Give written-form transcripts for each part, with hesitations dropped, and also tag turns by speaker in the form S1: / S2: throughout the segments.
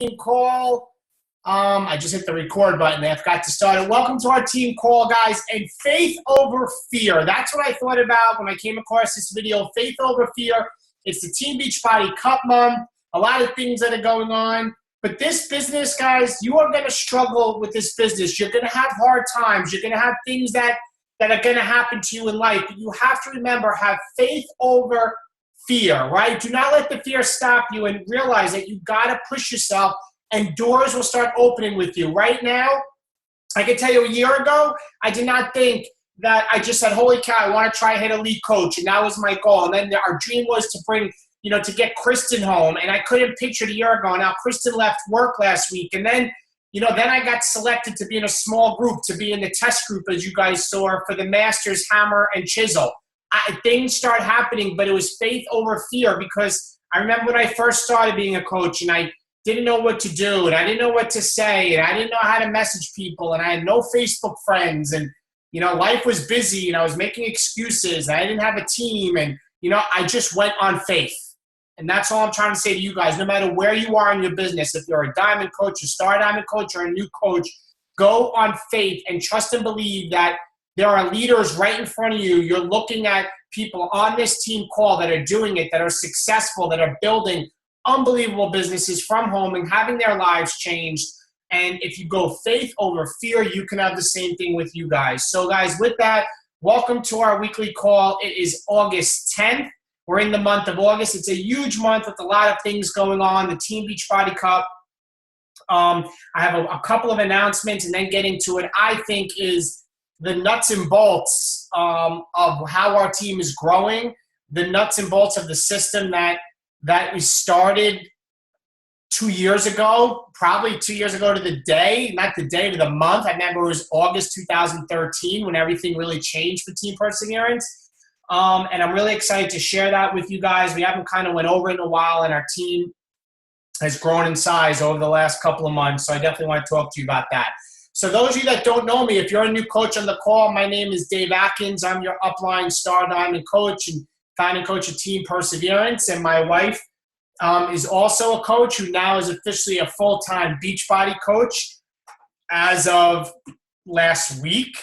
S1: team call. I just hit the record button. I forgot to start it. Welcome to our team call, guys. And faith over fear. That's what I thought about when I came across this video. Faith over fear. It's the Team Beachbody Cup month. A lot of things that are going on. But this business, guys, you are going to struggle with this business. You're going to have hard times. You're going to have things that are going to happen to you in life. But you have to remember, have faith over fear, right? Do not let the fear stop you, and realize that you got to push yourself, and doors will start opening with you. Right now, I can tell you a year ago, I did not think that. I just said, holy cow, I want to try and hit elite coach, and that was my goal. And then our dream was to bring, to get Kristen home, and I couldn't picture it a year ago. Now, Kristen left work last week, and then, then I got selected to be in a small group, to be in the test group, as you guys saw, for the Masters Hammer and Chisel. Things start happening, but it was faith over fear, because I remember when I first started being a coach, and I didn't know what to do, and I didn't know what to say, and I didn't know how to message people, and I had no Facebook friends, and, life was busy, and I was making excuses, and I didn't have a team, and, I just went on faith. And that's all I'm trying to say to you guys. No matter where you are in your business, if you're a diamond coach, a star diamond coach, or a new coach, go on faith and trust and believe that there are leaders right in front of you. You're looking at people on this team call that are doing it, that are successful, that are building unbelievable businesses from home and having their lives changed. And if you go faith over fear, you can have the same thing with you guys. So, guys, with that, welcome to our weekly call. It is August 10th. We're in the month of August. It's a huge month with a lot of things going on. The Team Beachbody Cup. I have a couple of announcements, and then get into it. I think is the nuts and bolts of how our team is growing, the nuts and bolts of the system that we started 2 years ago, probably 2 years ago to the day, not the day, to the month. I remember it was August 2013 when everything really changed for Team Perseverance. And I'm really excited to share that with you guys. We haven't kind of went over it in a while, and our team has grown in size over the last couple of months. So I definitely want to talk to you about that. So those of you that don't know me, if you're a new coach on the call, my name is Dave Atkins. I'm your upline star diamond coach and founding coach of Team Perseverance. And my wife is also a coach who now is officially a full-time Beachbody coach as of last week.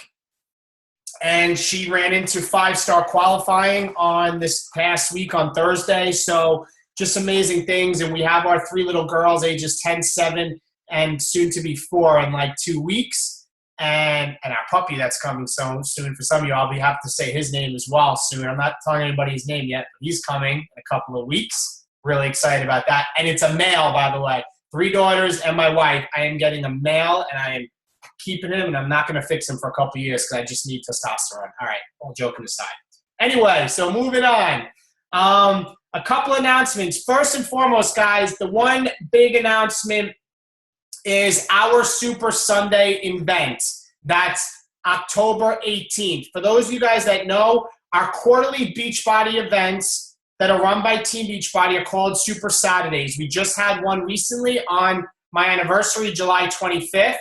S1: And she ran into 5-star qualifying on this past week on Thursday. So just amazing things. And we have our 3 little girls, ages 10, 7, and soon to be 4 in like 2 weeks. And our puppy that's coming so soon. For some of you, I'll have to say his name as well soon. I'm not telling anybody his name yet, but he's coming in a couple of weeks. Really excited about that. And it's a male, by the way. 3 daughters and my wife. I am getting a male, and I am keeping him, and I'm not going to fix him for a couple of years because I just need testosterone. All right, all joking aside. Anyway, so moving on. A couple announcements. First and foremost, guys, the one big announcement is our Super Sunday event. That's October 18th. For those of you guys that know, our quarterly Beachbody events that are run by Team Beachbody are called Super Saturdays. We just had one recently on my anniversary, July 25th.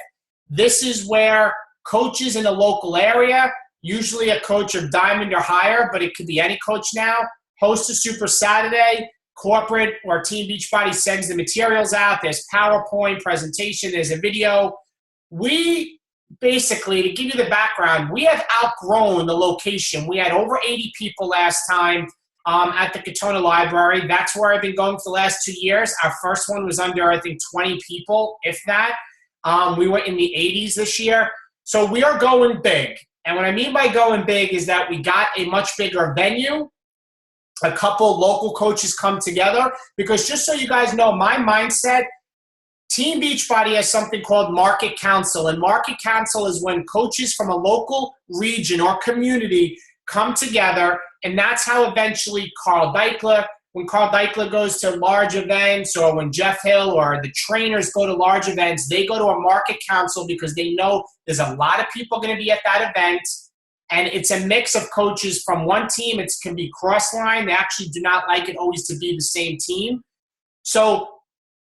S1: This is where coaches in the local area, usually a coach of diamond or higher, but it could be any coach now, host a Super Saturday. Corporate or Team Beachbody sends the materials out. There's PowerPoint presentation. There's a video. We basically, to give you the background, we have outgrown the location. We had over 80 people last time at the Katona Library. That's where I've been going for the last 2 years. Our first one was under, I think, 20 people, if that. We were in the 80s this year. So we are going big. And what I mean by going big is that we got a much bigger venue. A couple local coaches come together, because just so you guys know, my mindset, Team Beachbody has something called Market Council. And Market Council is when coaches from a local region or community come together. And that's how eventually when Carl Deichler goes to large events, or when Jeff Hill or the trainers go to large events, they go to a Market Council because they know there's a lot of people going to be at that event. And it's a mix of coaches from one team. It can be cross-line. They actually do not like it always to be the same team. So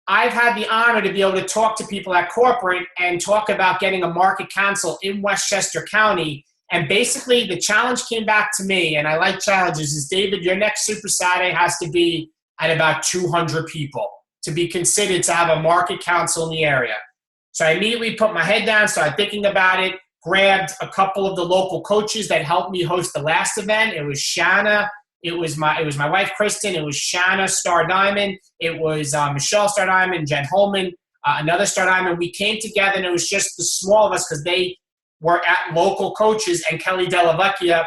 S1: I've had the honor to be able to talk to people at corporate and talk about getting a Market Council in Westchester County. And basically the challenge came back to me, and I like challenges, is David, your next Super Saturday has to be at about 200 people. to be considered to have a market council in the area. So I immediately put my head down, started thinking about it, grabbed a couple of the local coaches that helped me host the last event. It was Shanna. It was my wife, Kristen. It was Shanna Star Diamond. It was Michelle Star Diamond, Jen Holman, another Star Diamond. We came together, and it was just the small of us because they were at local coaches, and Kelly Della Vecchia,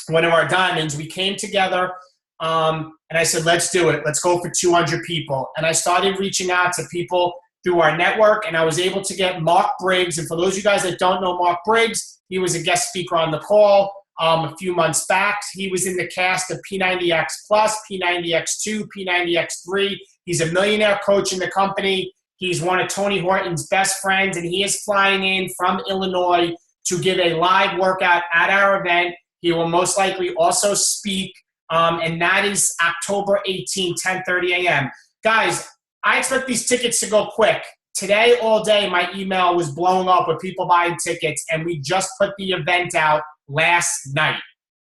S1: one of our diamonds. We came together, and I said, let's do it. Let's go for 200 people. And I started reaching out to people through our network, and I was able to get Mark Briggs. And for those of you guys that don't know Mark Briggs, he was a guest speaker on the call a few months back. He was in the cast of P90X Plus, P90X2, P90X3. He's a millionaire coach in the company. He's one of Tony Horton's best friends, and he is flying in from Illinois to give a live workout at our event. He will most likely also speak, and that is October 18th, 10:30 a.m. Guys, I expect these tickets to go quick. Today, all day, my email was blowing up with people buying tickets, and we just put the event out last night,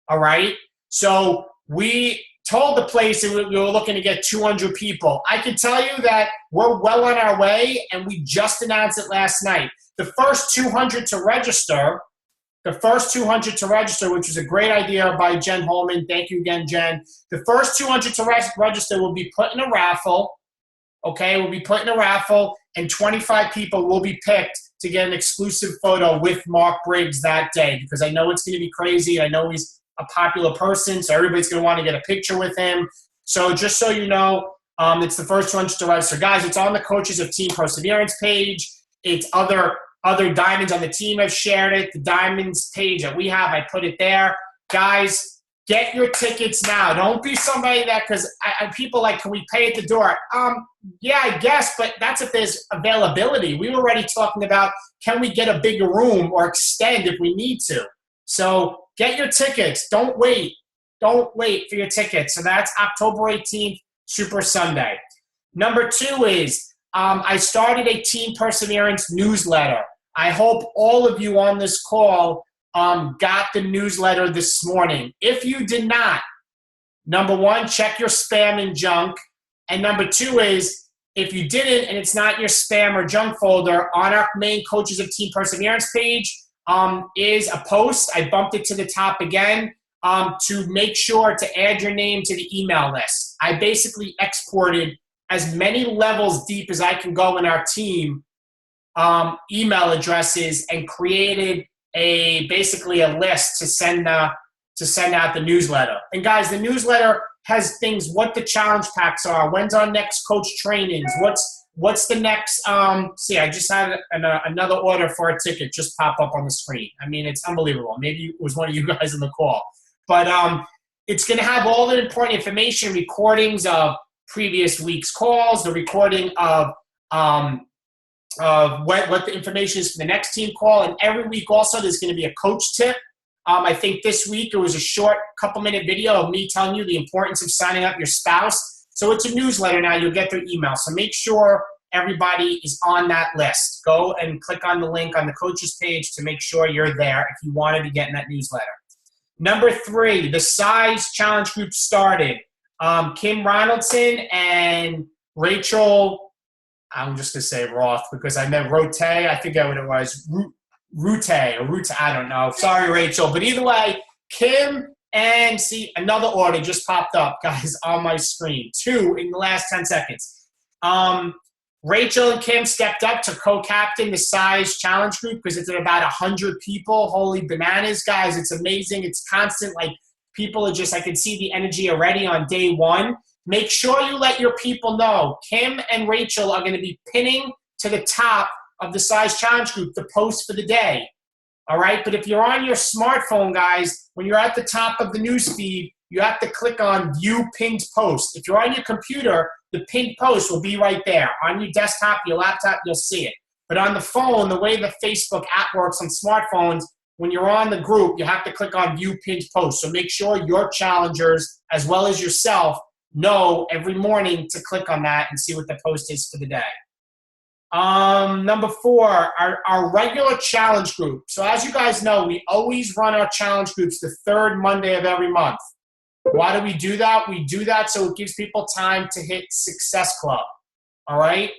S1: all right? So we told the place that we were looking to get 200 people. I can tell you that we're well on our way, and we just announced it last night. The first 200 to register, which was a great idea by Jen Holman. Thank you again, Jen. The first 200 to register will be put in a raffle, okay? We'll be put in a raffle, and 25 people will be picked to get an exclusive photo with Mark Briggs that day, because I know it's going to be crazy. I know he's a popular person, so everybody's going to want to get a picture with him. So just so you know, it's the first 200 to register. Guys, it's on the Coaches of Team Perseverance page. It's other diamonds on the team have shared it. The diamonds page that we have, I put it there. Guys, get your tickets now. Don't be somebody that, because people like, can we pay at the door? Yeah, I guess, but that's if there's availability. We were already talking about, can we get a bigger room or extend if we need to? So get your tickets. Don't wait. Don't wait for your tickets. So that's October 18th, Super Sunday. Number 2 is I started a Team Perseverance newsletter. I hope all of you on this call got the newsletter this morning. If you did not, number 1, check your spam and junk. And number 2 is, if you didn't and it's not your spam or junk folder, on our main Coaches of Team Perseverance page is a post. I bumped it to the top again to make sure to add your name to the email list. I basically exported as many levels deep as I can go in our team email addresses and created basically a list to send out the newsletter. And guys, the newsletter has things, what the challenge packs are, when's our next coach trainings, what's the next, see, I just had another order for a ticket just pop up on the screen. I mean, it's unbelievable. Maybe it was one of you guys in the call. But it's going to have all the important information, recordings of previous week's calls, the recording of what the information is for the next team call. And every week also there's going to be a coach tip. I think this week it was a short couple-minute video of me telling you the importance of signing up your spouse. So it's a newsletter now. You'll get their email. So make sure everybody is on that list. Go and click on the link on the coaches page to make sure you're there if you want to be getting that newsletter. Number 3, the size challenge group started. Kim Ronaldson and Rachel, I'm just going to say Roth because I meant Rote. I forget what it was. Rute, I don't know. Sorry, Rachel. But either way, Kim and see, another order just popped up, guys, on my screen. 2 in the last 10 seconds. Rachel and Kim stepped up to co-captain the size challenge group because it's at about 100 people. Holy bananas, guys. It's amazing. It's constant. Like, people are just, I can see the energy already on day 1. Make sure you let your people know. Kim and Rachel are going to be pinning to the top of the size challenge group the post for the day. All right? But if you're on your smartphone, guys, when you're at the top of the news feed, you have to click on View Pinned Post. If you're on your computer, the pinned post will be right there. On your desktop, your laptop, you'll see it. But on the phone, the way the Facebook app works on smartphones, when you're on the group, you have to click on View Pinned Post. So make sure your challengers, as well as yourself, know every morning to click on that and see what the post is for the day. Number 4, our regular challenge group. So as you guys know, we always run our challenge groups the 3rd Monday of every month. Why do we do that? We do that so it gives people time to hit Success Club. all right?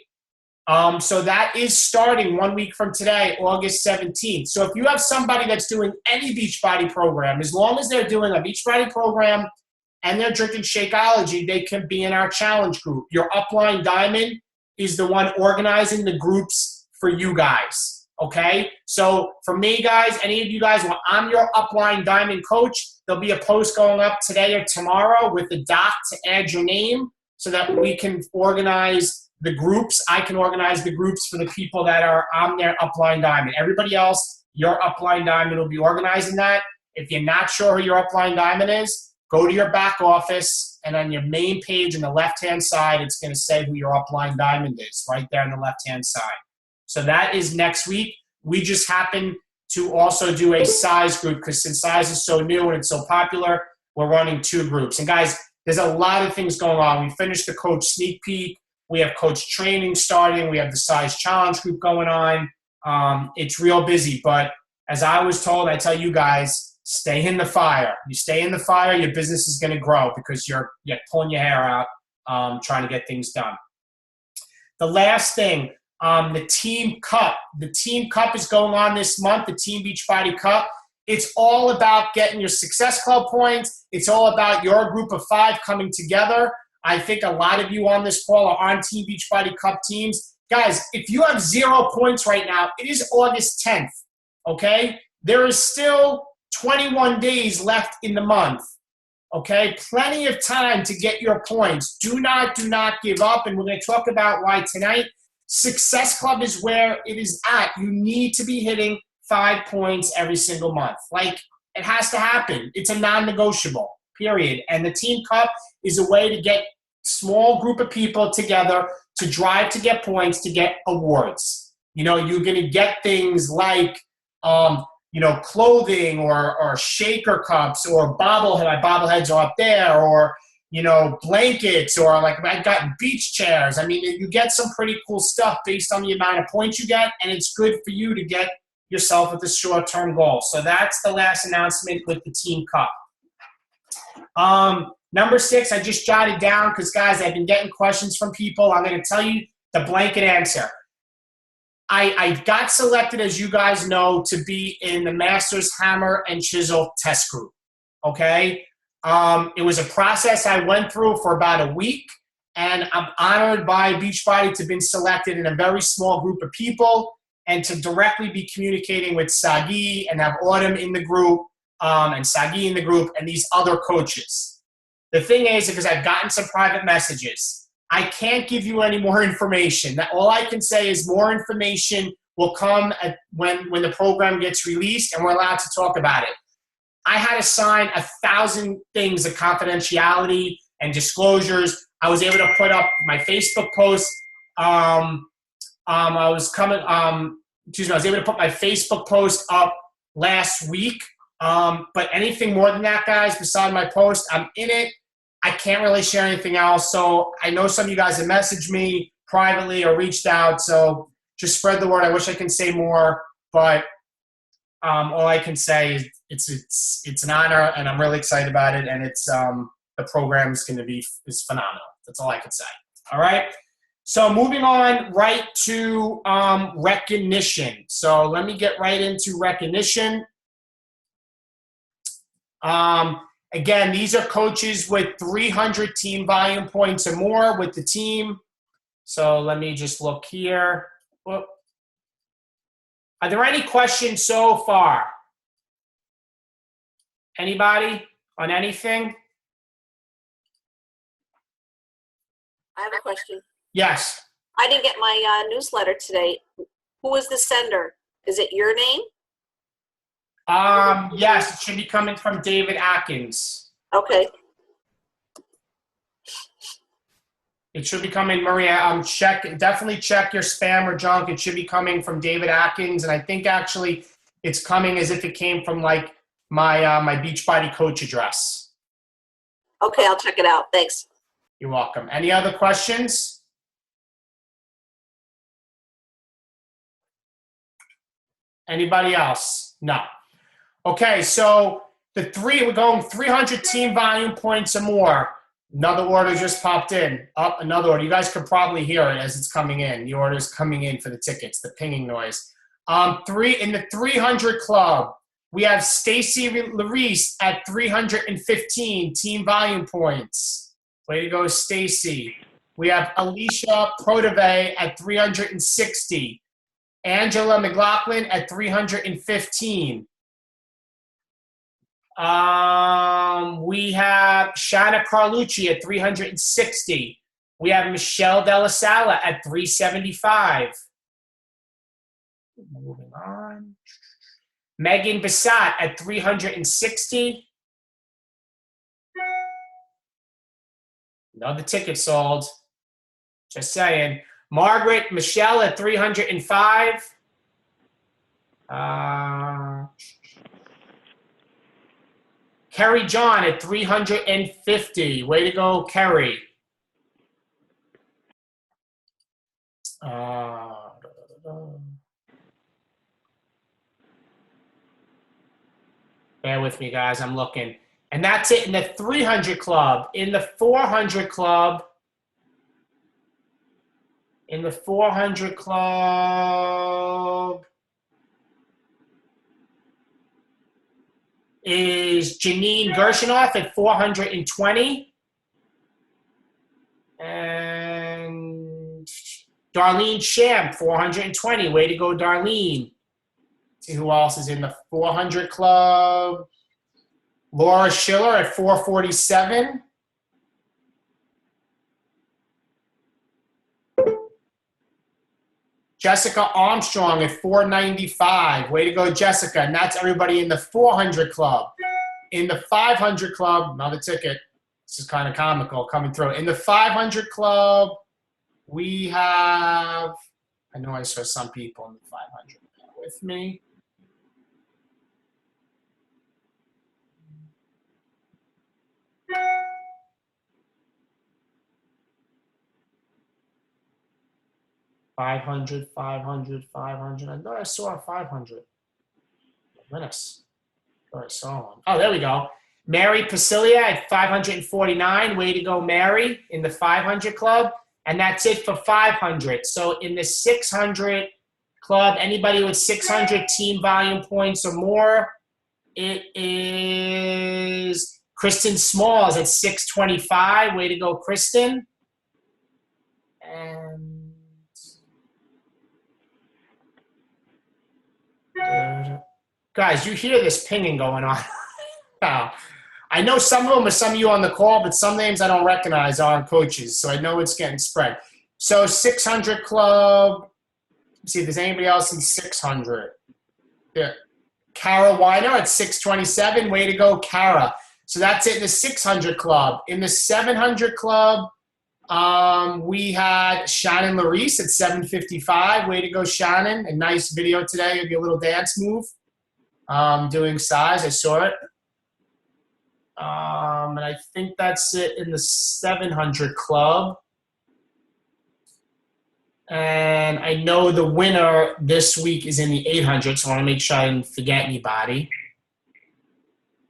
S1: So that is starting 1 week from today, August 17th. So if you have somebody that's doing any Beachbody program, as long as they're doing a Beachbody program and they're drinking Shakeology, they can be in our challenge group. Your upline diamond is the one organizing the groups for you guys, okay? So for me, guys, any of you guys, well, I'm your upline diamond coach. There'll be a post going up today or tomorrow with the doc to add your name so that we can organize the groups. I can organize the groups for the people that are on their upline diamond. Everybody else, your upline diamond will be organizing that. If you're not sure who your upline diamond is, go to your back office, and on your main page on the left-hand side, it's going to say who your upline diamond is, right there on the left-hand side. So that is next week. We just happen to also do a size group because since size is so new and it's so popular, we're running 2 groups. And guys, there's a lot of things going on. We finished the coach sneak peek. We have coach training starting. We have the size challenge group going on. It's real busy, but as I was told, I tell you guys, stay in the fire. You stay in the fire, your business is going to grow because you're pulling your hair out trying to get things done. The last thing, the Team Cup. The Team Cup is going on this month, the Team Beachbody Cup. It's all about getting your Success Club points. It's all about your group of 5 coming together. I think a lot of you on this call are on Team Beachbody Cup teams. Guys, if you have 0 points right now, it is August 10th, okay? There is still 21 days left in the month, okay? Plenty of time to get your points. Do not give up, and we're going to talk about why tonight. Success Club is where it is at. You need to be hitting 5 points every single month. Like, it has to happen. It's a non-negotiable, period. And the Team Cup is a way to get small group of people together to drive to get points, to get awards. You know, you're going to get things like, clothing or shaker cups or bobblehead. My bobbleheads are up there, or, blankets, or like I've gotten beach chairs. I mean, you get some pretty cool stuff based on the amount of points you get, and it's good for you to get yourself with a short-term goal. So that's the last announcement with the Team Cup. Number 6, I just jotted down because, guys, I've been getting questions from people. I'm going to tell you the blanket answer. I got selected, as you guys know, to be in the Masters Hammer and Chisel test group, okay? It was a process I went through for about a week, and I'm honored by Beachbody to have been selected in a very small group of people and to directly be communicating with Sagi and have Autumn in the group and Sagi in the group and these other coaches. The thing is, because I've gotten some private messages, I can't give you any more information. All I can say is more information will come when the program gets released and we're allowed to talk about it. I had to sign 1,000 things of confidentiality and disclosures. I was able to put up my Facebook post. I was able to put my Facebook post up last week. But anything more than that, guys, beside my post, I'm in it. I can't really share anything else. So I know some of you guys have messaged me privately or reached out. So just spread the word. I wish I can say more, but all I can say is it's an honor, and I'm really excited about it. And it's the program is phenomenal. That's all I can say. All right. So moving on right to recognition. So let me get right into recognition. Again, these are coaches with 300 team volume points or more with the team. So let me just look here. Whoop. Are there any questions so far? Anybody on anything?
S2: I have a question.
S1: Yes.
S2: I didn't get my newsletter today. Who is the sender? Is it your name?
S1: Yes, it should be coming from David Atkins.
S2: Okay.
S1: It should be coming, Maria. Definitely check your spam or junk. It should be coming from David Atkins, and I think actually it's coming as if it came from like my Beachbody Coach address.
S2: Okay, I'll check it out. Thanks.
S1: You're welcome. Any other questions? Anybody else? No. Okay, so we're going 300 team volume points or more. Another order just popped in. Up, another order. You guys could probably hear it as it's coming in. The order's coming in for the tickets, the pinging noise. In the 300 club, we have Stacy Larice at 315 team volume points. Way to go, Stacy. We have Alicia Proteve at 360. Angela McLaughlin at 315. We have Shanna Carlucci at 360. We have Michelle Della Sala at 375. Moving on. Megan Bissat at 360. Another ticket sold. Just saying. Margaret Michelle at 305. Kerry John at 350. Way to go, Kerry. Bear with me, guys. I'm looking. And that's it in the 300 club. In the 400 club, is Janine Gershinoff at 420. And Darlene Sham, 420. Way to go, Darlene. See who else is in the 400 club. Laura Schiller at 447. Jessica Armstrong at 495. Way to go, Jessica. And that's everybody in the 400 club. In the 500 club, another ticket. This is kind of comical coming through. In the 500 club, we have, I know I saw some people in the 500. Bear with me. $500. I know I saw a 500. Goodness. I saw one. Oh, there we go. Mary Pasilia at 549. Way to go, Mary, in the 500 club. And that's it for 500. So in the 600 club, anybody with 600 team volume points or more, it is Kristen Smalls at 625. Way to go, Kristen. And guys, you hear this pinging going on. Wow. I know some of them are some of you on the call, but some names I don't recognize aren't coaches, so I know it's getting spread. So 600 club. Let's see if there's anybody else in 600. Yeah. Kara Weiner at 627. Way to go, Kara. So that's it in the 600 club. In the 700 club, we had Shannon Larice at 755. Way to go, Shannon. A nice video today of your little dance move. Doing size. I saw it. And I think that's it in the 700 club. And I know the winner this week is in the 800, so I want to make sure I didn't forget anybody.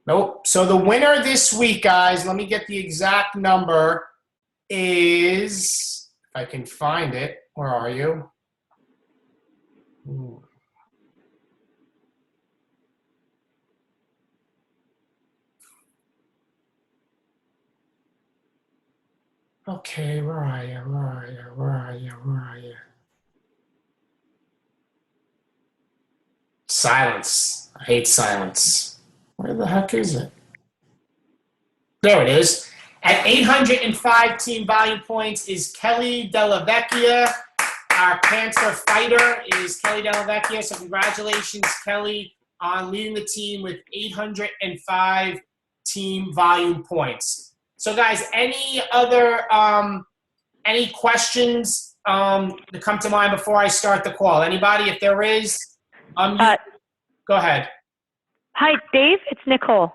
S1: Nope. So the winner this week, guys, let me get the exact number, is, if I can find it, where are you? Ooh. Okay, where are you? Silence. I hate silence. Where the heck is it? There it is. At 805 team volume points is Kelly Della Vecchia. Our cancer fighter is Kelly Della Vecchia. So congratulations, Kelly, on leading the team with 805 team volume points. So guys, any other, any questions that come to mind before I start the call? Anybody? If there is, go ahead.
S3: Hi, Dave. It's Nicole.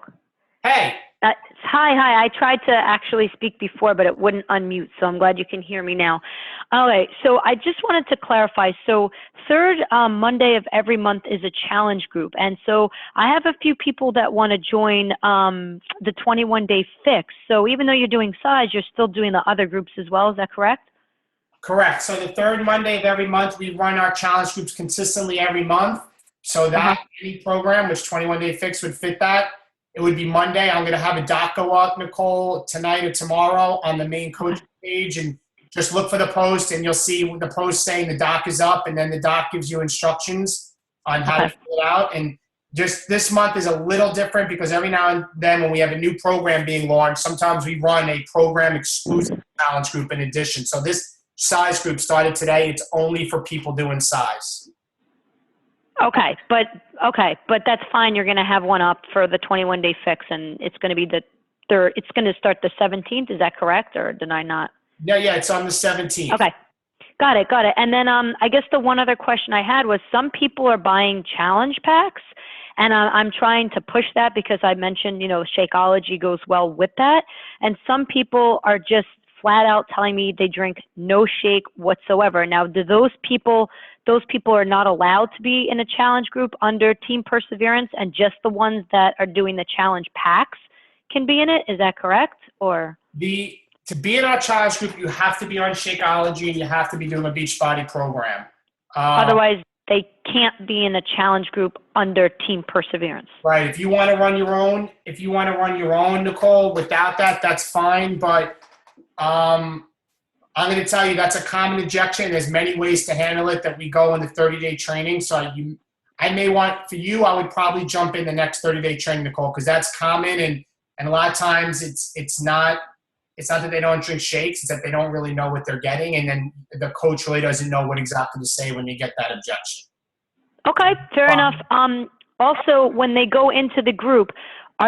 S1: Hey.
S3: Hi. I tried to actually speak before, but it wouldn't unmute, so I'm glad you can hear me now. All right, so I just wanted to clarify. So third Monday of every month is a challenge group, and so I have a few people that want to join the 21-day fix. So even though you're doing size, you're still doing the other groups as well. Is that correct?
S1: Correct. So the third Monday of every month, we run our challenge groups consistently every month. So that any program, which 21-day fix would fit that, it would be Monday. I'm going to have a doc go up, Nicole, tonight or tomorrow on the main coach page, and just look for the post, and you'll see the post saying the doc is up, and then the doc gives you instructions on how to fill it out. And just this month is a little different because every now and then when we have a new program being launched, sometimes we run a program exclusive challenge group in addition. So this size group started today. It's only for people doing size.
S3: Okay, but that's fine. You're going to have one up for the 21-day fix, and it's going to be it's going to start the 17th. Is that correct, or did I not?
S1: No, yeah, it's on the 17th.
S3: Okay, got it. And then I guess the one other question I had was some people are buying challenge packs, and I'm trying to push that because I mentioned, Shakeology goes well with that, and some people are just flat out telling me they drink no shake whatsoever. Now, do those people are not allowed to be in a challenge group under Team Perseverance, and just the ones that are doing the challenge packs can be in it? Is that correct? Or
S1: to be in our challenge group, you have to be on Shakeology and you have to be doing a Beachbody program.
S3: Otherwise, they can't be in a challenge group under Team Perseverance.
S1: Right. If you want to run your own, Nicole, without that, that's fine. But I'm going to tell you that's a common objection. There's many ways to handle it that we go in the 30-day training. So I would probably jump in the next 30-day training, Nicole, because that's common. And a lot of times it's not that they don't drink shakes. It's that they don't really know what they're getting. And then the coach really doesn't know what exactly to say when you get that objection.
S3: Okay, fair enough. Also, when they go into the group,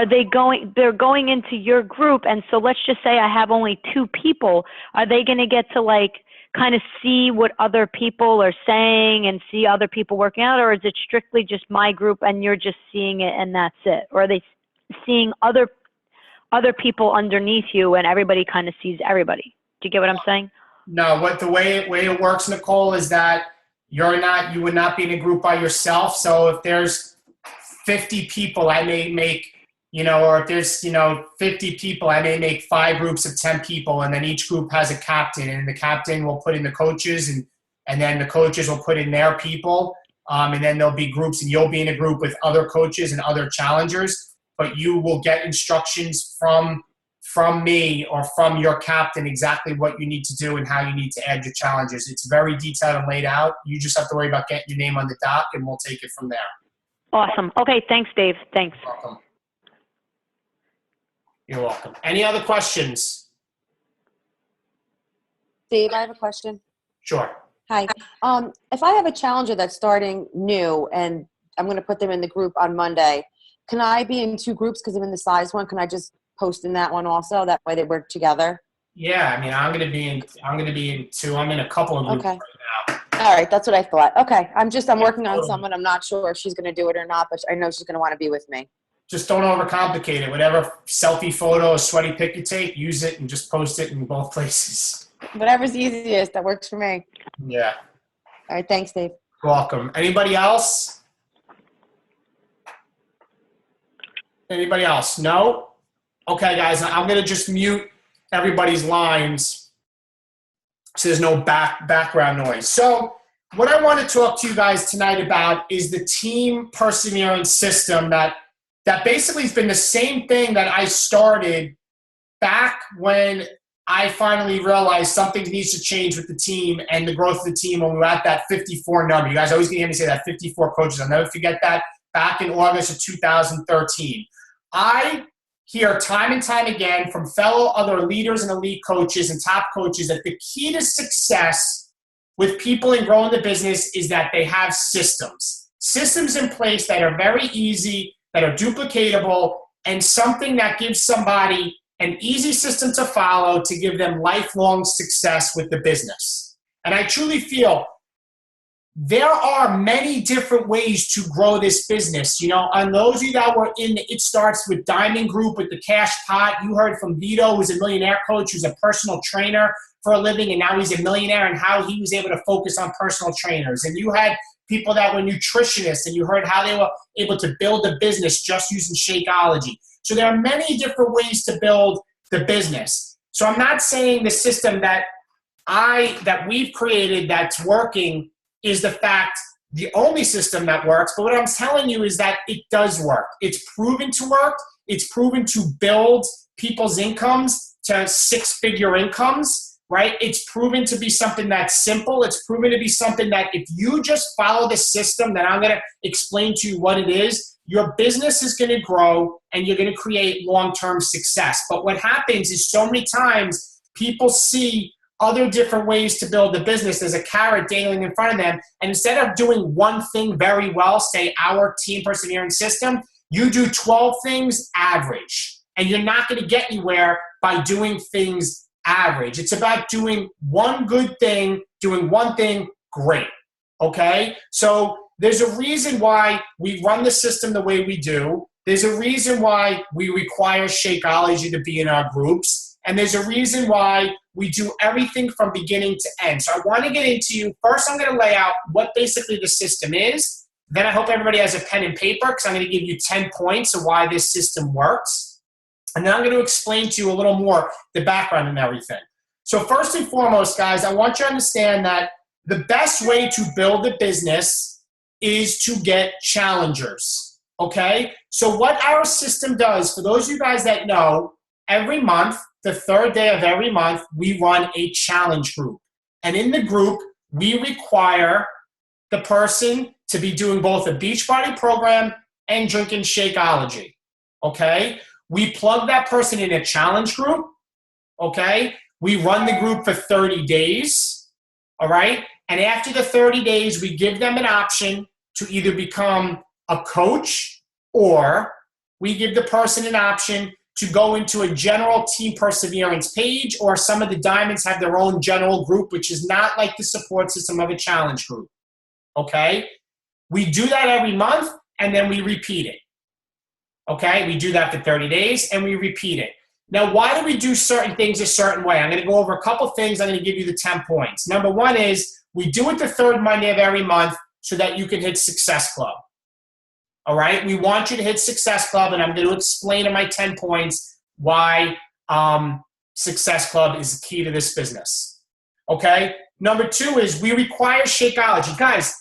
S3: they're going into your group, and so let's just say I have only 2 people. Are they going to get to kind of see what other people are saying and see other people working out, or is it strictly just my group and you're just seeing it and that's it? Or are they seeing other people underneath you and everybody kind of sees everybody? Do you get what I'm saying?
S1: No, the way it works, Nicole, is that you would not be in a group by yourself. So if there's 50 people, I may make, or if there's, 50 people, I may make 5 groups of 10 people, and then each group has a captain, and the captain will put in the coaches, and then the coaches will put in their people, and then there'll be groups, and you'll be in a group with other coaches and other challengers, but you will get instructions from me or from your captain exactly what you need to do and how you need to add your challenges. It's very detailed and laid out. You just have to worry about getting your name on the doc, and we'll take it from there.
S3: Awesome. Okay, thanks, Dave. Thanks.
S1: You're welcome. You're welcome. Any other questions?
S4: Dave, I have a question.
S1: Sure.
S4: Hi. If I have a challenger that's starting new and I'm going to put them in the group on Monday, can I be in 2 groups because I'm in the size one? Can I just post in that one also? That way they work together.
S1: Yeah, I mean, I'm going to be in 2. I'm in a couple of groups right now.
S4: All right, that's what I thought. Okay, I'm working on someone. I'm not sure if she's going to do it or not, but I know she's going to want to be with me.
S1: Just don't overcomplicate it. Whatever selfie photo or sweaty pic you take, use it and just post it in both places.
S4: Whatever's easiest, that works for me.
S1: Yeah.
S4: All right, thanks, Dave.
S1: Welcome. Anybody else? Anybody else? No? Okay, guys, I'm going to just mute everybody's lines so there's no background noise. So what I want to talk to you guys tonight about is the Team Perseverance system that basically has been the same thing that I started back when I finally realized something needs to change with the team and the growth of the team when we were at that 54 number. You guys always going to hear me say that, 54 coaches. I'll never forget that, back in August of 2013. I hear time and time again from fellow other leaders and elite coaches and top coaches that the key to success with people in growing the business is that they have systems. Systems in place that are very easy, that are duplicatable, and something that gives somebody an easy system to follow to give them lifelong success with the business. And I truly feel there are many different ways to grow this business. You know, on those of you that were in the It Starts with Diamond group with the cash pot, you heard from Vito, who's a millionaire coach, who's a personal trainer for a living, and now he's a millionaire, and how he was able to focus on personal trainers. And you had people that were nutritionists, and you heard how they were able to build a business just using Shakeology. So there are many different ways to build the business. So I'm not saying the system that we've created that's working is the only system that works. But what I'm telling you is that it does work. It's proven to work. It's proven to build people's incomes to six-figure incomes, right? It's proven to be something that's simple. It's proven to be something that if you just follow the system that I'm going to explain to you what it is, your business is going to grow and you're going to create long-term success. But what happens is so many times people see other different ways to build a business. There's a carrot dangling in front of them. And instead of doing one thing very well, say our team perseverance system, you do 12 things average. And you're not going to get anywhere by doing things average. It's about doing one good thing, doing one thing great. Okay? So there's a reason why we run the system the way we do. There's a reason why we require Shakeology to be in our groups. And there's a reason why we do everything from beginning to end. So I want to get into you. First, I'm going to lay out what basically the system is. Then I hope everybody has a pen and paper because I'm going to give you 10 points of why this system works. And then I'm going to explain to you a little more the background and everything. So first and foremost, guys, I want you to understand that the best way to build a business is to get challengers, okay? So what our system does, for those of you guys that know, every month, the third day of every month, we run a challenge group. And in the group, we require the person to be doing both a Beachbody program and drinking Shakeology, okay? We plug that person in a challenge group, okay? We run the group for 30 days, all right? And after the 30 days, we give them an option to either become a coach or we give the person an option to go into a general team perseverance page, or some of the diamonds have their own general group, which is not like the support system of a challenge group, okay? We do that every month, and then we repeat it, okay? We do that for 30 days, and we repeat it. Now, why do we do certain things a certain way? I'm going to go over a couple things. I'm going to give you the 10 points. Number one is we do it the third Monday of every month so that you can hit Success Club. All right? We want you to hit Success Club, and I'm going to explain in my 10 points why Success Club is the key to this business. Okay? Number two is we require Shakeology. Guys,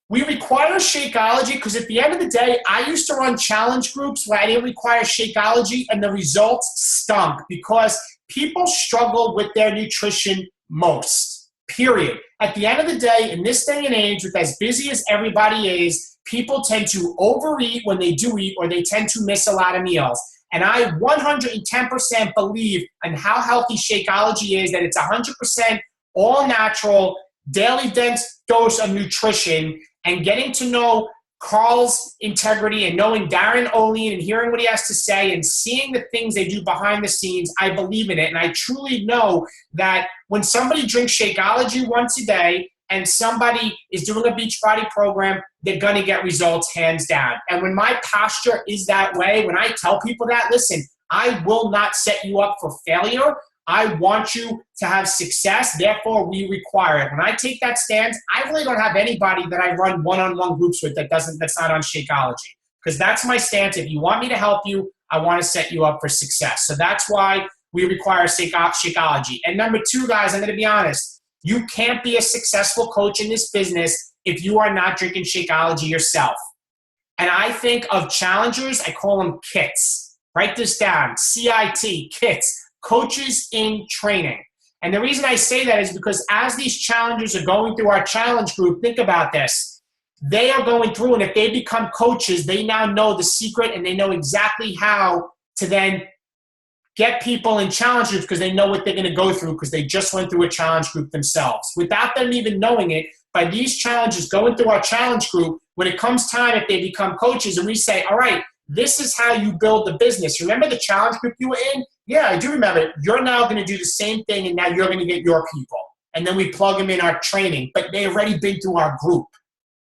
S1: we require Shakeology because at the end of the day, I used to run challenge groups where I didn't require Shakeology, and the results stunk because people struggle with their nutrition most, period. At the end of the day, in this day and age, with as busy as everybody is, people tend to overeat when they do eat, or they tend to miss a lot of meals. And I 110% believe in how healthy Shakeology is, that it's 100% all natural, daily dense dose of nutrition, and getting to know Carl's integrity and knowing Darren Olean and hearing what he has to say and seeing the things they do behind the scenes, I believe in it. And I truly know that when somebody drinks Shakeology once a day and somebody is doing a Beachbody program, they're going to get results hands down. And when my posture is that way, when I tell people that, listen, I will not set you up for failure. I want you to have success. Therefore, we require it. When I take that stance, I really don't have anybody that I run one-on-one groups with that's not on Shakeology, because that's my stance. If you want me to help you, I want to set you up for success. So that's why we require Shakeology. And number two, guys, I'm going to be honest. You can't be a successful coach in this business if you are not drinking Shakeology yourself. And I think of challengers, I call them kits. Write this down, CIT, kits. Coaches in training. And the reason I say that is because as these challengers are going through our challenge group, think about this. They are going through, and if they become coaches, they now know the secret and they know exactly how to then get people in challenge groups because they know what they're going to go through because they just went through a challenge group themselves. Without them even knowing it, by these challengers going through our challenge group, when it comes time, if they become coaches and we say, all right, this is how you build the business. Remember the challenge group you were in? Yeah, I do remember it. You're now going to do the same thing, and now you're going to get your people. and then we plug them in our training, but they've already been through our group,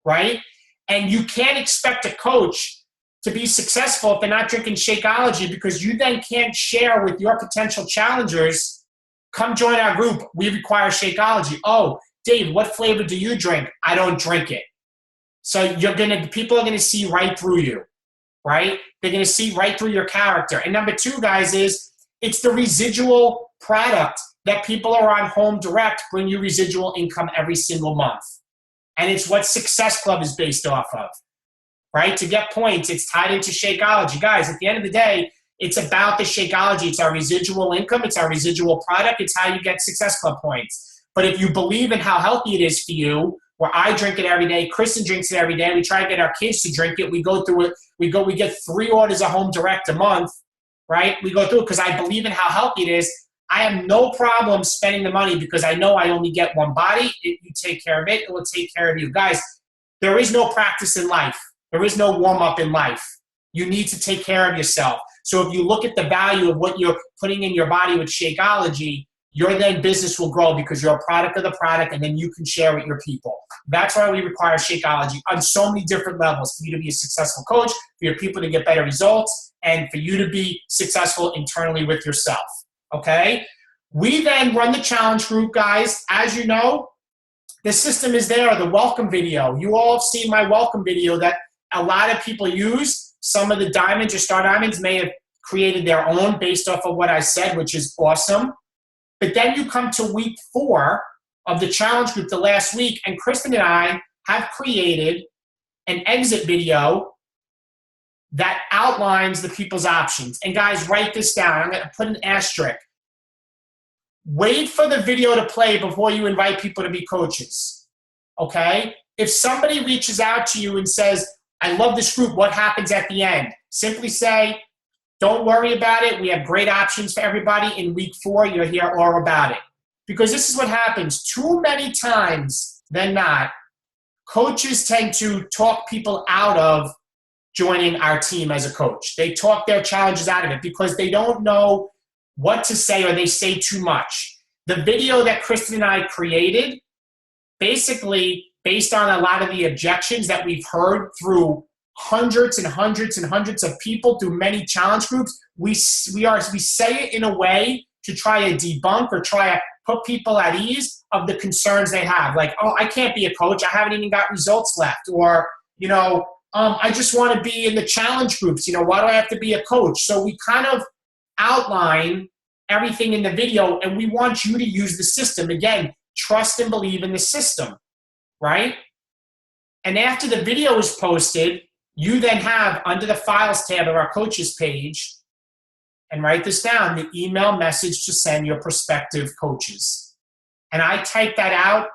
S1: right? And you can't expect a coach to be successful if they're not drinking Shakeology, because you then can't share with your potential challengers, come join our group, we require Shakeology. Oh, Dave, what flavor do you drink? I don't drink it. So people are gonna see right through you, right? They're gonna see right through your character. And number two, guys, is it's the residual product that people are on Home Direct bring you residual income every single month. And it's what Success Club is based off of, right? To get points, it's tied into Shakeology. Guys, at the end of the day, it's about the Shakeology. It's our residual income. It's our residual product. It's how you get Success Club points. But if you believe in how healthy it is for you, where I drink it every day, Kristen drinks it every day, we try to get our kids to drink it, we go through it, we get 3 orders of Home Direct a month, right? We go through it because I believe in how healthy it is. I have no problem spending the money because I know I only get one body. You take care of it, it will take care of you. Guys, there is no practice in life. There is no warm-up in life. You need to take care of yourself. So if you look at the value of what you're putting in your body with Shakeology, your then business will grow because you're a product of the product, and then you can share with your people. That's why we require Shakeology on so many different levels, for you to be a successful coach, for your people to get better results, and for you to be successful internally with yourself, okay? We then run the challenge group, guys. As you know, the system is there, the welcome video. You all have seen my welcome video that a lot of people use. Some of the diamonds or star diamonds may have created their own based off of what I said, which is awesome. But then you come to week 4 of the challenge group the last week, and Kristen and I have created an exit video that outlines the people's options. And guys, write this down. I'm going to put an asterisk. Wait for the video to play before you invite people to be coaches, okay? If somebody reaches out to you and says, I love this group, what happens at the end? Simply say, don't worry about it. We have great options for everybody. In week 4, you'll hear all about it. Because this is what happens. Too many times than not, coaches tend to talk people out of joining our team as a coach. They talk their challenges out of it because they don't know what to say, or they say too much. The video that Kristen and I created, basically based on a lot of the objections that we've heard through hundreds and hundreds and hundreds of people through many challenge groups, we say it in a way to try to debunk or try to put people at ease of the concerns they have. Like, oh, I can't be a coach. I haven't even got results left. Or, I just want to be in the challenge groups. Why do I have to be a coach? So we kind of outline everything in the video, and we want you to use the system. Again, trust and believe in the system, right? And after the video is posted, you then have, under the files tab of our coaches page, and write this down, the email message to send your prospective coaches. And I typed that out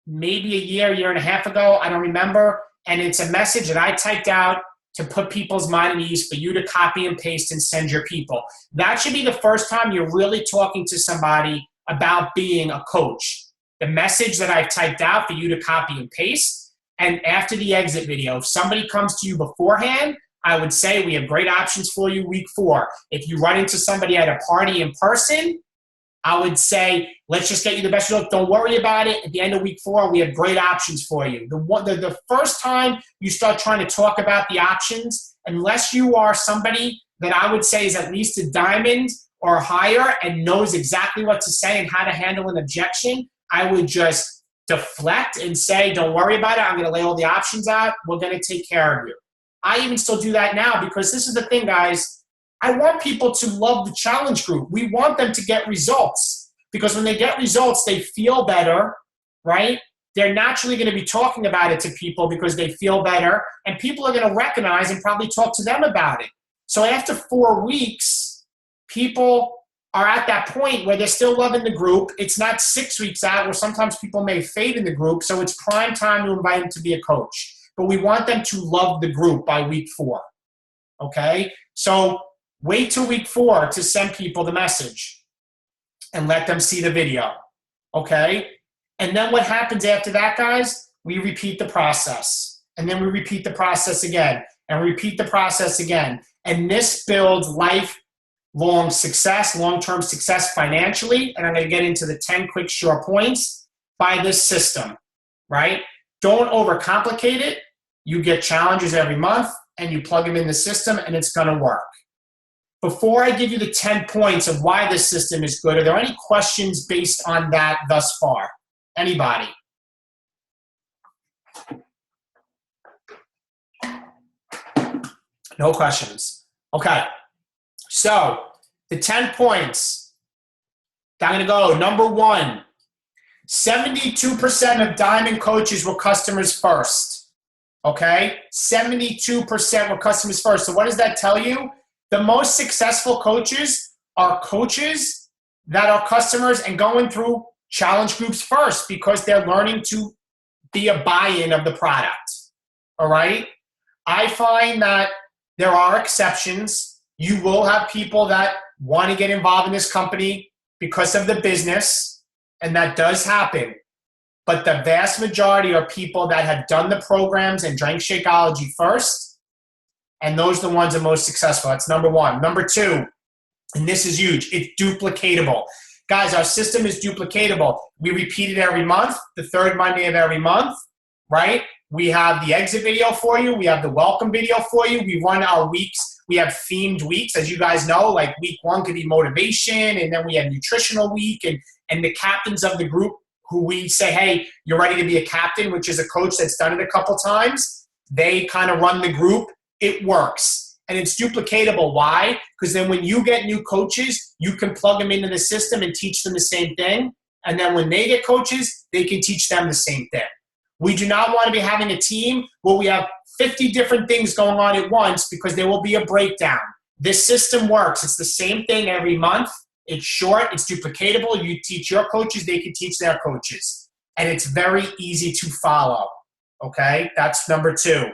S1: maybe a year and a half ago, I don't remember, and it's a message that I typed out to put people's mind at ease for you to copy and paste and send your people. That should be the first time you're really talking to somebody about being a coach. The message that I've typed out for you to copy and paste, and after the exit video, if somebody comes to you beforehand, I would say we have great options for you week 4. If you run into somebody at a party in person, I would say, let's just get you the best result. Don't worry about it. At the end of week 4, we have great options for you. The first time you start trying to talk about the options, unless you are somebody that I would say is at least a diamond or higher and knows exactly what to say and how to handle an objection, I would just deflect and say, don't worry about it. I'm going to lay all the options out. We're going to take care of you. I even still do that now because this is the thing, guys. I want people to love the challenge group. We want them to get results because when they get results, they feel better, right? They're naturally going to be talking about it to people because they feel better, and people are going to recognize and probably talk to them about it. So after 4 weeks, people are at that point where they're still loving the group. It's not 6 weeks out where sometimes people may fade in the group, so it's prime time to invite them to be a coach. But we want them to love the group by week 4, okay? So wait till week 4 to send people the message and let them see the video, okay? And then what happens after that, guys? We repeat the process. And then we repeat the process again. And repeat the process again. And this builds lifelong success, long-term success financially. And I'm going to get into the 10 quick short points. by this system, right? Don't overcomplicate it. You get challenges every month and you plug them in the system and it's going to work. Before I give you the 10 points of why this system is good, are there any questions based on that thus far? Anybody? No questions. Okay. So the 10 points, I'm going to go. Number one, 72% of Diamond coaches were customers first. Okay? 72% were customers first. So what does that tell you? The most successful coaches are coaches that are customers and going through challenge groups first because they're learning to be a buy-in of the product. All right? I find that there are exceptions. You will have people that want to get involved in this company because of the business, and that does happen. But the vast majority are people that have done the programs and drank Shakeology first, and those are the ones that are most successful. That's number one. Number two, and this is huge, it's duplicatable. Guys, our system is duplicatable. We repeat it every month, the third Monday of every month, right? We have the exit video for you. We have the welcome video for you. We run our weeks. We have themed weeks, as you guys know, like week one could be motivation, and then we have nutritional week, and the captains of the group who we say, hey, you're ready to be a captain, which is a coach that's done it a couple times. They kind of run the group. It works. And it's duplicatable. Why? Because then when you get new coaches, you can plug them into the system and teach them the same thing. And then when they get coaches, they can teach them the same thing. We do not want to be having a team where we have 50 different things going on at once because there will be a breakdown. This system works. It's the same thing every month. It's short. It's duplicatable. You teach your coaches, they can teach their coaches. And it's very easy to follow. Okay? That's number two.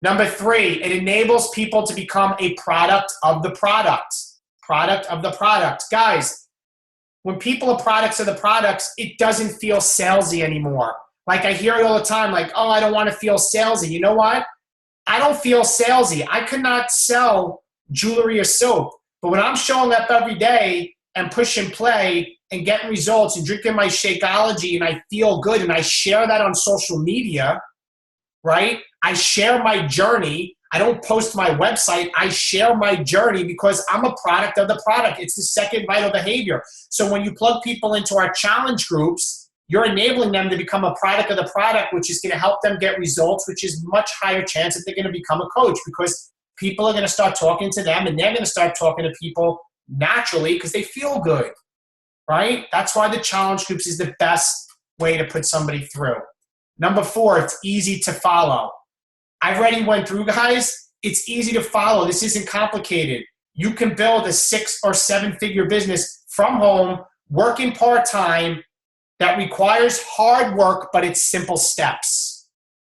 S1: Number three, it enables people to become a product of the product. Product of the product. Guys, when people are products of the products, it doesn't feel salesy anymore. Like I hear it all the time, like, oh, I don't want to feel salesy. You know what? I don't feel salesy. I could not sell jewelry or soap. But when I'm showing up every day and push and play and getting results and drinking my Shakeology and I feel good and I share that on social media, right? I share my journey. I don't post my website. I share my journey because I'm a product of the product. It's the second vital behavior. So when you plug people into our challenge groups, you're enabling them to become a product of the product, which is going to help them get results, which is much higher chance that they're going to become a coach because people are going to start talking to them and they're going to start talking to people naturally because they feel good, right? That's why the challenge groups is the best way to put somebody through. Number four, it's easy to follow. I've already went through, guys. It's easy to follow. This isn't complicated. You can build a 6 or 7 figure business from home, working part-time, that requires hard work, but it's simple steps.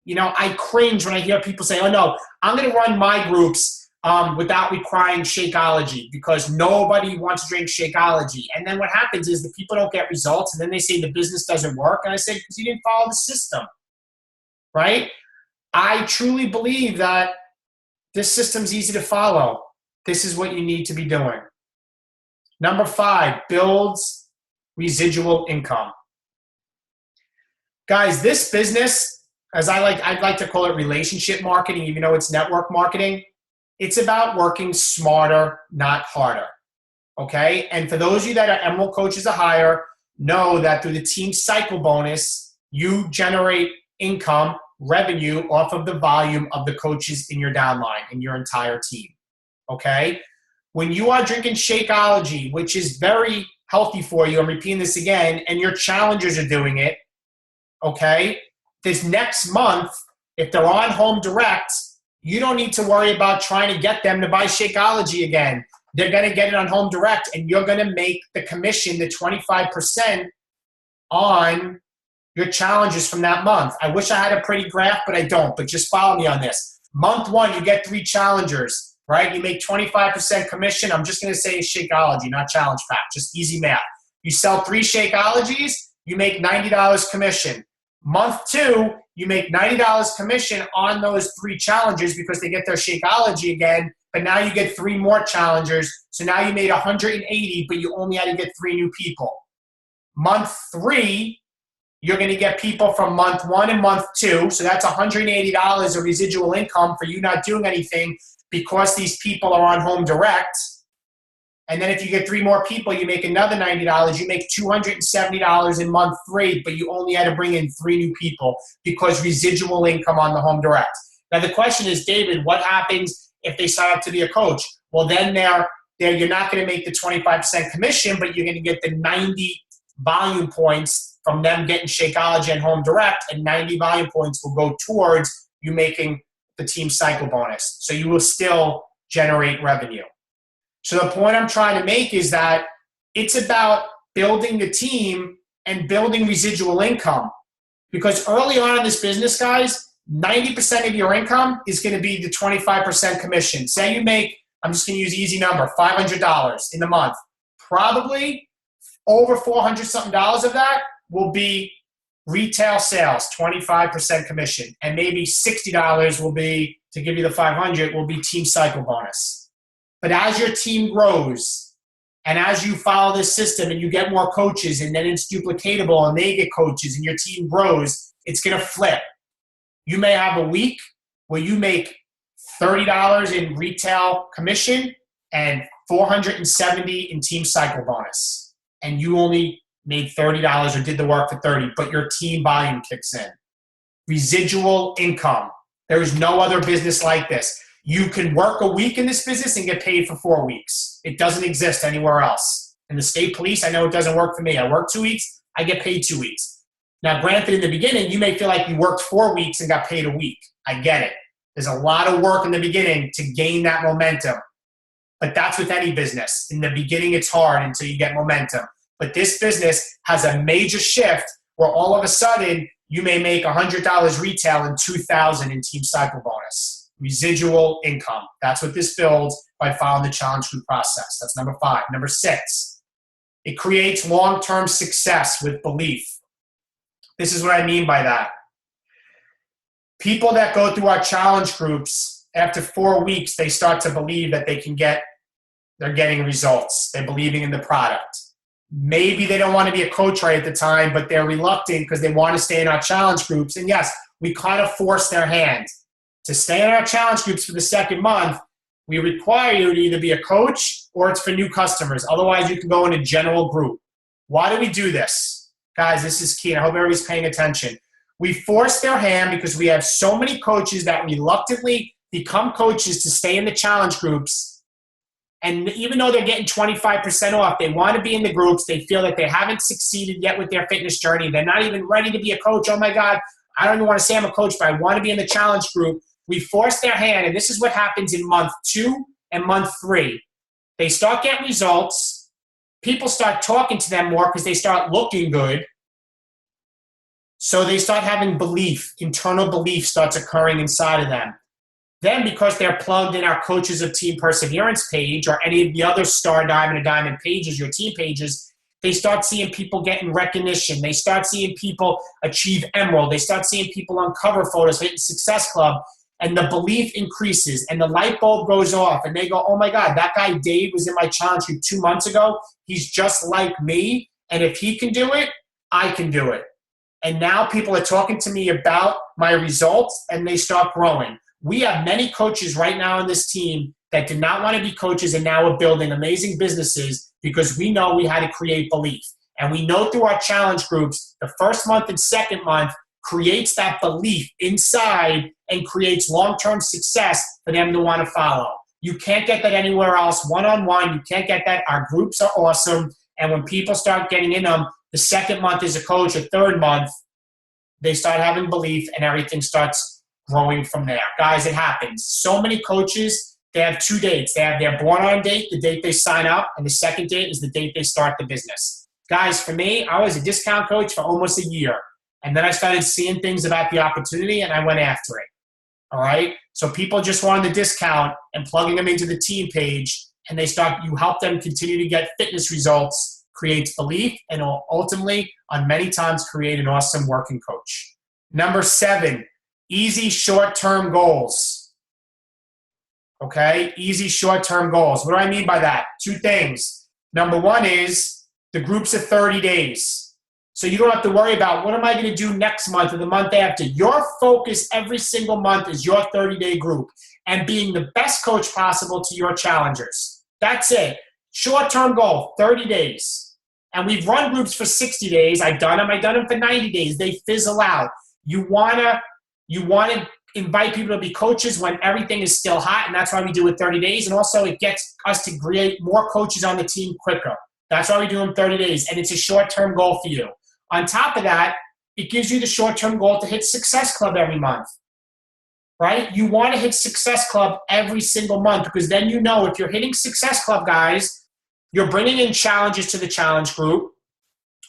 S1: You know, I cringe when I hear people say, oh no, I'm going to run my groups without requiring Shakeology because nobody wants to drink Shakeology. And then what happens is the people don't get results and then they say the business doesn't work. And I say, because you didn't follow the system, right? I truly believe that this system's easy to follow. This is what you need to be doing. Number 5, builds residual income. Guys, this business, as I'd like to call it relationship marketing, even though it's network marketing, it's about working smarter, not harder, okay? And for those of you that are Emerald Coaches or higher, know that through the team cycle bonus, you generate income, revenue off of the volume of the coaches in your downline, in your entire team, okay? When you are drinking Shakeology, which is very healthy for you, I'm repeating this again, and your challengers are doing it, okay, this next month, if they're on home direct, you don't need to worry about trying to get them to buy Shakeology again. They're going to get it on home direct, and you're going to make the commission, the 25% on your challenges from that month. I wish I had a pretty graph, but I don't. But just follow me on this. Month 1, you get 3 challengers, right? You make 25% commission. I'm just going to say Shakeology, not challenge pack. Just easy math. You sell 3 Shakeologies, you make $90 commission. Month 2, you make $90 commission on those 3 challengers because they get their Shakeology again, but now you get 3 more challengers. So now you made $180, but you only had to get 3 new people. Month 3, You're going to get people from month 1 and month 2. So that's $180 of residual income for you not doing anything because these people are on home direct. And then if you get 3 more people, you make another $90. You make $270 in month 3, but you only had to bring in 3 new people because residual income on the home direct. Now the question is, David, what happens if they sign up to be a coach? Well, then you're not going to make the 25% commission, but you're going to get the 90 volume points from them getting Shakeology and home direct, and 90 volume points will go towards you making the team cycle bonus. So you will still generate revenue. So the point I'm trying to make is that it's about building the team and building residual income. Because early on in this business, guys, 90% of your income is going to be the 25% commission. Say you make, I'm just going to use an easy number, $500 in the month. Probably over $400 something of that will be retail sales, 25% commission. And maybe $60 will be, to give you the 500, will be team cycle bonus. But as your team grows and as you follow this system and you get more coaches and then it's duplicatable and they get coaches and your team grows, it's going to flip. You may have a week where you make $30 in retail commission and $470 in team cycle bonus. And you only made $30 or did the work for $30, but your team volume kicks in. Residual income. There is no other business like this. You can work a week in this business and get paid for 4 weeks. It doesn't exist anywhere else. In the state police, I know it doesn't work for me. I work 2 weeks, I get paid 2 weeks. Now, granted, in the beginning, you may feel like you worked 4 weeks and got paid a week. I get it. There's a lot of work in the beginning to gain that momentum. But that's with any business. In the beginning, it's hard until you get momentum. But this business has a major shift where all of a sudden, you may make $100 retail and $2,000 in team cycle bonus. Residual income. That's what this builds by following the challenge group process. That's number 5. Number 6, it creates long-term success with belief. This is what I mean by that. People that go through our challenge groups, after 4 weeks, they start to believe that they're getting results. They're believing in the product. Maybe they don't want to be a coach right at the time, but they're reluctant because they want to stay in our challenge groups. And yes, we kind of force their hand. To stay in our challenge groups for the second month, we require you to either be a coach or it's for new customers. Otherwise, you can go in a general group. Why do we do this? Guys, this is key, and I hope everybody's paying attention. We force their hand because we have so many coaches that reluctantly become coaches to stay in the challenge groups. And even though they're getting 25% off, they want to be in the groups. They feel that they haven't succeeded yet with their fitness journey. They're not even ready to be a coach. Oh, my God, I don't even want to say I'm a coach, but I want to be in the challenge group. We force their hand, and this is what happens in month 2 and month 3. They start getting results. People start talking to them more because they start looking good. So they start having belief. Internal belief starts occurring inside of them. Then because they're plugged in our Coaches of Team Perseverance page or any of the other Star Diamond and Diamond pages, your team pages, they start seeing people getting recognition. They start seeing people achieve Emerald. They start seeing people on cover photos, hitting Success Club. And the belief increases and the light bulb goes off and they go, oh my God, that guy Dave was in my challenge group 2 months ago. He's just like me. And if he can do it, I can do it. And now people are talking to me about my results and they start growing. We have many coaches right now on this team that did not want to be coaches and now are building amazing businesses because we know we had to create belief. And we know through our challenge groups, the first month and second month creates that belief inside and creates long-term success for them to want to follow. You can't get that anywhere else. One-on-one, you can't get that. Our groups are awesome. And when people start getting in them, the second month as a coach, the third month, they start having belief and everything starts growing from there. Guys, it happens. So many coaches, they have 2 dates. They have their born-on date, the date they sign up, and the second date is the date they start the business. Guys, for me, I was a discount coach for almost a year. And then I started seeing things about the opportunity and I went after it. All right. So people just wanted the discount and plugging them into the team page and you help them continue to get fitness results, creates belief, and will ultimately on many times create an awesome working coach. Number 7, easy short-term goals. Okay. Easy short-term goals. What do I mean by that? 2 things. Number 1 is the groups of 30 days. So you don't have to worry about what am I going to do next month or the month after. Your focus every single month is your 30-day group and being the best coach possible to your challengers. That's it. Short-term goal, 30 days. And we've run groups for 60 days. I've done them for 90 days. They fizzle out. You wanna invite people to be coaches when everything is still hot, and that's why we do it 30 days. And also it gets us to create more coaches on the team quicker. That's why we do them 30 days, and it's a short-term goal for you. On top of that, it gives you the short-term goal to hit Success Club every month, right? You want to hit Success Club every single month because then you know if you're hitting Success Club, guys, you're bringing in challenges to the challenge group,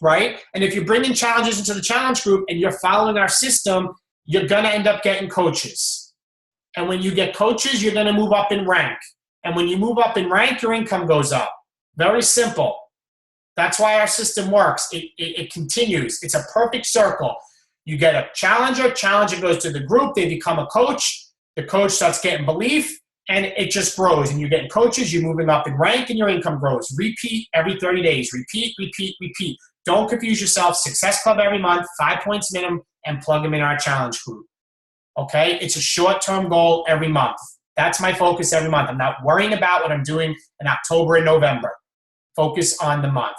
S1: right? And if you're bringing challenges into the challenge group and you're following our system, you're going to end up getting coaches. And when you get coaches, you're going to move up in rank. And when you move up in rank, your income goes up. Very simple. That's why our system works. It continues. It's a perfect circle. You get a challenger goes to the group, they become a coach, the coach starts getting belief, and it just grows. And you're getting coaches, you're moving up in rank, and your income grows. Repeat every 30 days. Repeat, repeat, repeat. Don't confuse yourself. Success Club every month, 5 points minimum, and plug them in our challenge group. Okay? It's a short-term goal every month. That's my focus every month. I'm not worrying about what I'm doing in October and November. Focus on the month.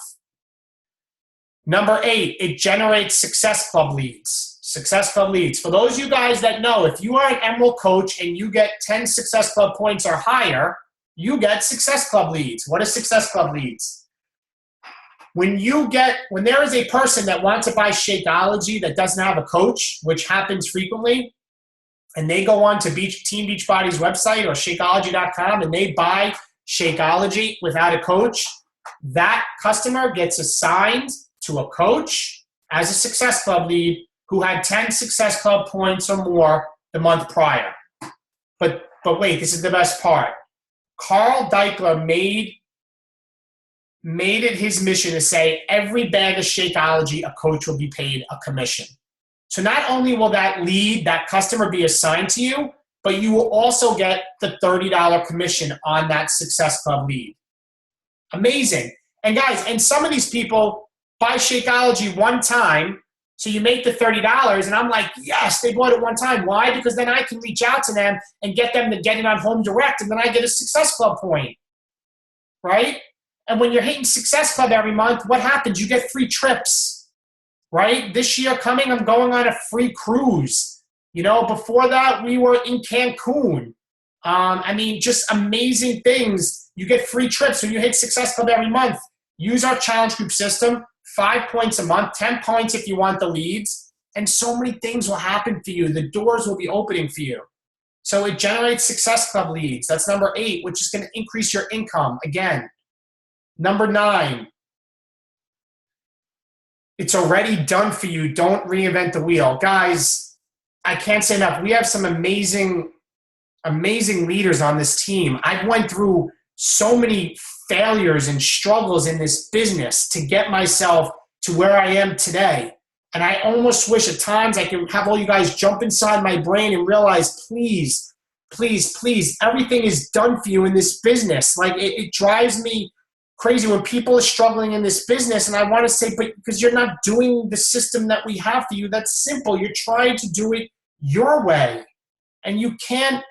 S1: Number 8, it generates Success Club leads. Success Club leads. For those of you guys that know, if you are an Emerald coach and you get 10 Success Club points or higher, you get Success Club leads. What is Success Club leads? When there is a person that wants to buy Shakeology that doesn't have a coach, which happens frequently, and they go on to Team Beachbody's website or Shakeology.com and they buy Shakeology without a coach, that customer gets assigned to a coach as a Success Club lead who had 10 Success Club points or more the month prior. But wait, this is the best part. Carl Deichler made it his mission to say every bag of Shakeology, a coach will be paid a commission. So not only will that lead, that customer be assigned to you, but you will also get the $30 commission on that Success Club lead. Amazing. And guys, and some of these people buy Shakeology one time, so you make the $30, and I'm like, yes, they bought it one time. Why? Because then I can reach out to them and get them to get it on Home Direct, and then I get a Success Club point, right? And when you're hitting Success Club every month, what happens? You get free trips, right? This year coming, I'm going on a free cruise. You know, before that, we were in Cancun. I mean, just amazing things. You get free trips when you hit Success Club every month. Use our challenge group system, 5 points a month, 10 points if you want the leads, and so many things will happen for you. The doors will be opening for you. So it generates Success Club leads. That's number 8, which is going to increase your income again. Number 9, it's already done for you. Don't reinvent the wheel. Guys, I can't say enough. We have some amazing leaders on this team. I've went through so many failures and struggles in this business to get myself to where I am today. And I almost wish at times I could have all you guys jump inside my brain and realize, please, please, please, everything is done for you in this business. Like it drives me crazy when people are struggling in this business. And I want to say, but because you're not doing the system that we have for you, that's simple. You're trying to do it your way. And you can't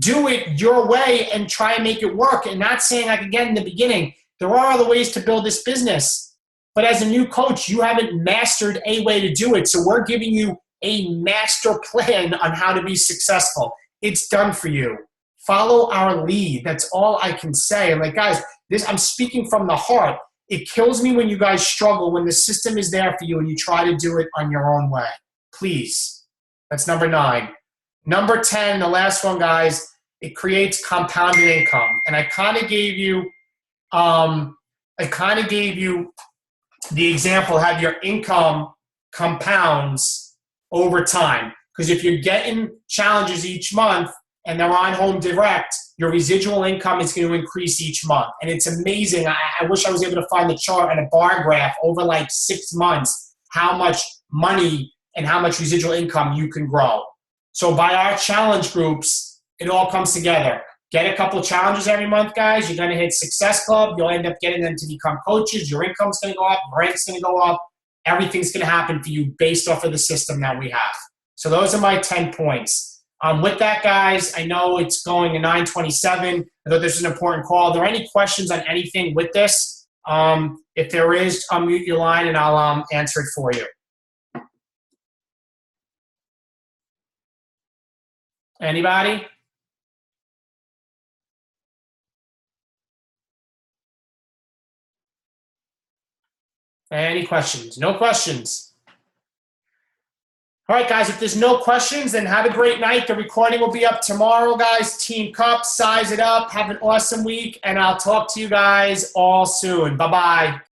S1: do it your way and try and make it work. And not saying, like, again, in the beginning, there are other ways to build this business. But as a new coach, you haven't mastered a way to do it. So we're giving you a master plan on how to be successful. It's done for you. Follow our lead. That's all I can say. And like, guys, I'm speaking from the heart. It kills me when you guys struggle, when the system is there for you and you try to do it on your own way. Please. That's number 9. Number 10, the last one, guys, it creates compounded income. And I kind of gave you the example, have your income compounds over time. Because if you're getting challenges each month and they're on Home Direct, your residual income is going to increase each month. And it's amazing. I wish I was able to find the chart and a bar graph over like 6 months, how much money and how much residual income you can grow. So by our challenge groups, it all comes together. Get a couple challenges every month, guys. You're going to hit Success Club. You'll end up getting them to become coaches. Your income's going to go up. Your rank's going to go up. everything's going to happen for you based off of the system that we have. So those are my 10 points. With that, guys, I know it's going to 9:27. I thought this was an important call. Are there any questions on anything with this? If there is, unmute your line and I'll answer it for you. Anybody? Any questions? No questions. All right, guys, if there's no questions, then have a great night. The recording will be up tomorrow, guys. Team Cup, size it up. Have an awesome week, and I'll talk to you guys all soon. Bye-bye.